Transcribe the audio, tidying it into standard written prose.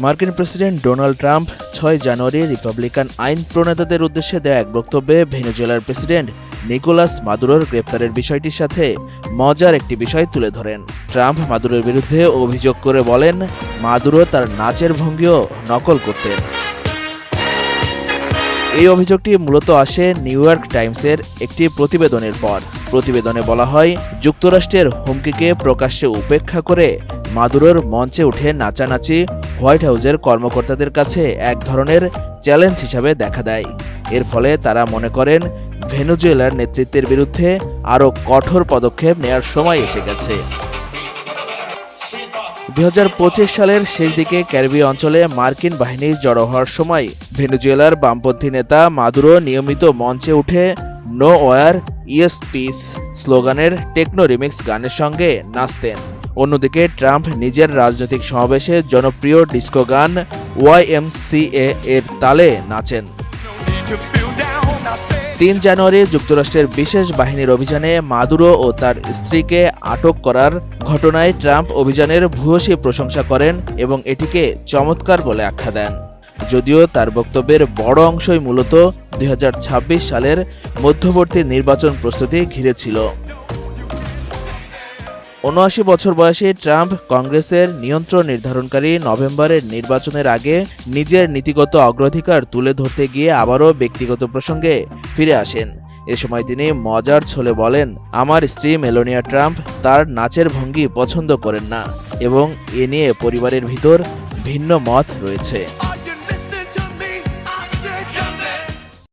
মার্কিন president Donald Trump 6 জানুয়ারি Republican আইন প্রণেতাদের উদ্দেশ্যে দেয়া এক বক্তব্যে ভেনেজুয়েলার প্রেসিডেন্ট নিকোলাস মাদুরোর গ্রেপ্তারের বিষয়টির সাথে মজার একটি বিষয় তুলে ধরেন। ট্রাম্প মাদুরোর বিরুদ্ধে অভিযোগ করে বলেন, মাদুরো তার নাচের ভঙ্গিও নকল করতেন। এই অভিযোগটি মূলত আসে নিউ ইয়র্ক টাইমসের একটি প্রতিবেদনের পর। প্রতিবেদনে বলা হয়, যুক্তরাষ্ট্রের হুমকিকে প্রকাশ্যে উপেক্ষা করে মাদুরোর মঞ্চে উঠে নাচানাচি হোয়াইট হাউসের কর্মকর্তাদের কাছে এক ধরনের চ্যালেঞ্জ হিসাবে দেখা দেয়। এর ফলে তারা মনে করেন ভেনেজুয়েলার নেতৃত্বের বিরুদ্ধে আরও কঠোর পদক্ষেপ নেয়ার সময় এসে গেছে। 2025 সালের শেষ দিকে ক্যারিবীয় অঞ্চলে মার্কিন বাহিনী জড়ো হওয়ার সময় ভেনেজুয়েলার বামপন্থী নেতা মাদুরো নিয়মিত মঞ্চে উঠে নো ওয়ার ইয়েস পিস স্লোগানের টেকনো রিমিক্স গানের সঙ্গে নাচতেন। অন্যদিকে ট্রাম্প নিজের রাজনৈতিক সমাবেশে জনপ্রিয় ডিস্কো গান YMCA এর তালে নাচেন। 3 জানুয়ারি যুক্তরাষ্ট্রের বিশেষ বাহিনীর অভিযানে মাদুরো ও তার স্ত্রীকে আটক করার ঘটনায় ট্রাম্প অভিযানের ভূয়সী প্রশংসা করেন এবং এটিকে চমৎকার বলে আখ্যা দেন। যদিও তার বক্তব্যের বড় অংশই মূলত 2026 সালের মধ্যবর্তী নির্বাচন প্রস্তুতি ঘিরে ছিল। 79 বছর বয়সী ট্রাম্প কংগ্রেসের নিয়ন্ত্রণ নির্ধারণকারী নভেম্বরের নির্বাচনের আগে নিজের নীতিগত অগ্রাধিকার তুলে ধরতে গিয়ে আবারও ব্যক্তিগত প্রসঙ্গে ফিরে আসেন। এ সময় তিনি মজার ছলে বলেন, আমার স্ত্রী মেলানিয়া ট্রাম্প তার নাচের ভঙ্গি পছন্দ করেন না এবং এ নিয়ে পরিবারের ভিতর ভিন্ন মত রয়েছে।